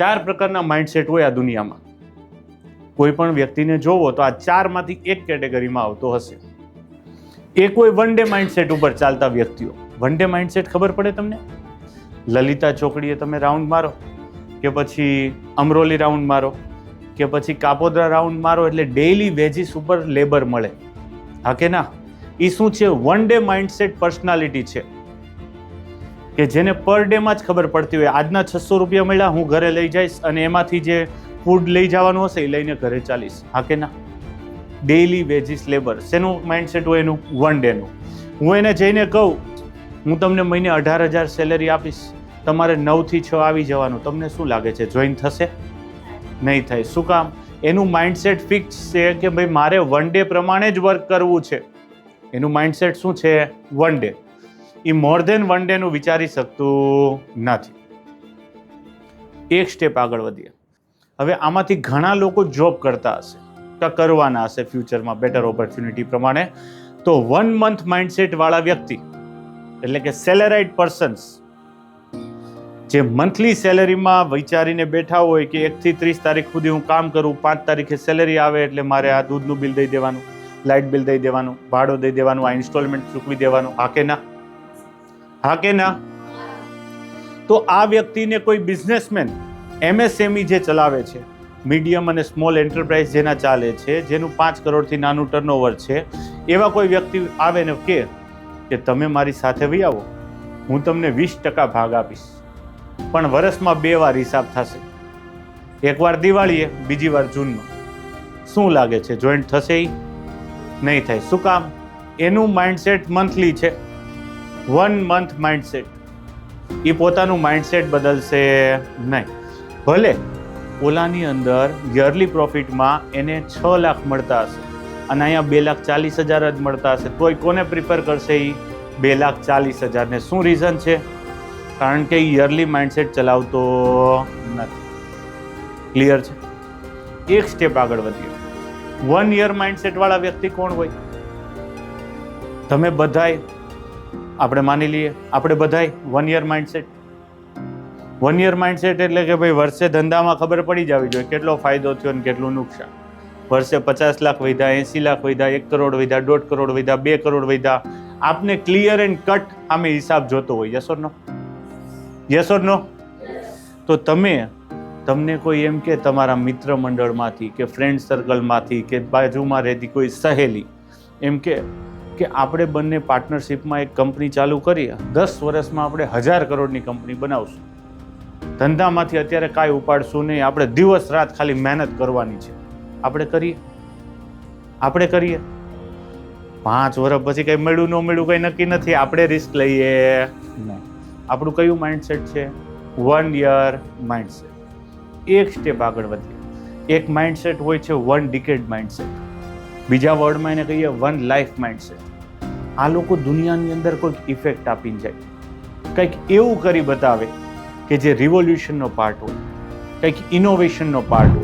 4 પ્રકારના માઇન્ડસેટ હોય આ દુનિયામાં. કોઈ પણ વ્યક્તિને જોવો તો આ 4માંથી એક કેટેગરીમાં આવતો હશે. એક હોય વન ડે માઇન્ડસેટ ઉપર ચાલતા વ્યક્તિઓ. વન ડે માઇન્ડસેટ ખબર પડે તમને? લલિતા ચોકડીએ તમે રાઉન્ડ મારો, કે પછી અમરોલી રાઉન્ડ મારો, કે પછી કાપોદ્રા રાઉન્ડ મારો, એટલે ડેઇલી વેજીસ ઉપર લેબર મળે. હા કે ના? એ શું છે? વન ડે માઇન્ડસેટ પર્સનાલિટી છે, કે જેને પર ડેમાં જ ખબર પડતી હોય આજના 600 રૂપિયા મળ્યા, હું ઘરે લઈ જઈશ અને એમાંથી જે ફૂડ લઈ જવાનું હશે એ લઈને ઘરે ચાલીશ. હા કે ના? Daily veggies labour. શેનું માઇન્ડસેટ હોય એનું? વન ડેનું. હું એને જઈને કહું હું તમને મહિને 18,000 સેલેરી આપીશ, તમારે 9 થી 6 આવી જવાનું, તમને શું લાગે છે જોઈન થશે? નહીં થાય. શું કામ? એનું માઇન્ડસેટ ફિક્સ છે કે ભાઈ મારે વન ડે પ્રમાણે જ વર્ક કરવું છે. એનું માઇન્ડસેટ શું છે? One day. એ મોર ધેન વન ડેનું વિચારી શકતું નથી. એક સ્ટેપ આગળ વધીએ. હવે આમાંથી ઘણા લોકો જોબ કરતા હશે, કરવાના હશે ફ્યુચરમાં બેટર ઓપોર્ચ્યુનિટી પ્રમાણે. તો 1 મંથ માઇન્ડસેટ વાળા વ્યક્તિ એટલે કે સેલેરાઇડ પર્સન્સ, જે મંથલી સેલેરીમાં વિચારીને બેઠા હોય કે 1 થી 30 તારીખ સુધી હું કામ કરું, 5 તારીખે સેલેરી આવે એટલે મારે આ દૂધનું બિલ દઈ દેવાનું, લાઇટ બિલ દઈ દેવાનું, ભાડું દઈ દેવાનું, આ ઇન્સ્ટોલમેન્ટ ચૂકવી દેવાનું. હા કે ના? હા કે ના? તો આ વ્યક્તિને કોઈ બિઝનેસમેન MSME જે ચલાવે છે, મીડિયમ અને સ્મોલ એન્ટરપ્રાઇઝ જેના ચાલે છે, જેનું 5 કરોડથી નાનું ટર્નઓવર છે, એવા કોઈ વ્યક્તિ આવે ને કે તમે મારી સાથે વહી આવો, હું તમને 20% ભાગ આપીશ, પણ વર્ષમાં 2 વાર હિસાબ થશે, એકવાર દિવાળીએ, બીજી વાર જૂનમાં. શું લાગે છે જોઈન્ટ થશે? નહીં થાય. શું કામ? એનું માઇન્ડસેટ મંથલી છે, 1 મંથ માઇન્ડસેટ. એ પોતાનું માઇન્ડસેટ બદલશે નહીં. ભલે ઓલાની અંદર યરલી પ્રોફિટમાં એને 6 લાખ મળતા હશે અને અહીંયા 2,40,000 જ મળતા હશે, તોય કોને પ્રિફર કરશે? એ 2,40,000 ને. શું રીઝન છે? કારણ કે યરલી માઇન્ડસેટ ચલાવતો નથી. ક્લિયર છે? એક સ્ટેપ આગળ વધીએ. 1 યર માઇન્ડસેટ વાળા વ્યક્તિ કોણ હોય? તમે બધાય, આપણે માની લઈએ આપણે બધાય 1 યર માઇન્ડસેટ. 1 યર માઇન્ડસેટ એટલે કે ભાઈ વર્ષે ધંધામાં ખબર પડી જવી જોઈએ કેટલો ફાયદો થયો અને કેટલું નુકસાન. વર્ષે 50 લાખ વધ્યા, 80 લાખ વધ્યા, 1 કરોડ વધ્યા, 1.5 કરોડ વધ્યા, 2 કરોડ વધ્યા. આપને ક્લિયર એન્ડ કટ આમે હિસાબ જોતો હોય. Yes or no? Yes or no? તો તમને કોઈ એમ કે તમારા મિત્ર મંડળમાંથી કે ફ્રેન્ડ સર્કલમાંથી કે બાજુમાં રહેતી કોઈ સહેલી એમ કે આપણે બંને પાર્ટનરશિપમાં એક કંપની ચાલુ કરીએ, 10 વર્ષમાં આપણે 1000 કરોડની કંપની બનાવશું, ધંધામાંથી અત્યારે કાંઈ ઉપાડશું નહીં, આપણે દિવસ રાત ખાલી મહેનત કરવાની છે. આપણે કરીએ? 5 વર્ષ પછી કંઈ મળ્યું ન મળ્યું કંઈ નક્કી નથી, આપણે રિસ્ક લઈએ નહીં. આપણું કયું માઇન્ડસેટ છે? 1 યર માઇન્ડસેટ. એક સ્ટેપ આગળ વધીએ. એક માઇન્ડસેટ હોય છે 1 ડિકેડ માઇન્ડસેટ, બીજા વર્ડમાં એને કહીએ 1 લાઈફ માઇન્ડસેટ. આ લોકો દુનિયાની અંદર કોઈક ઇફેક્ટ આપીને જાય, કંઈક એવું કરી બતાવે કે જે રિવોલ્યુશનનો પાર્ટ હોય, કંઈક ઇનોવેશનનો પાર્ટ હોય.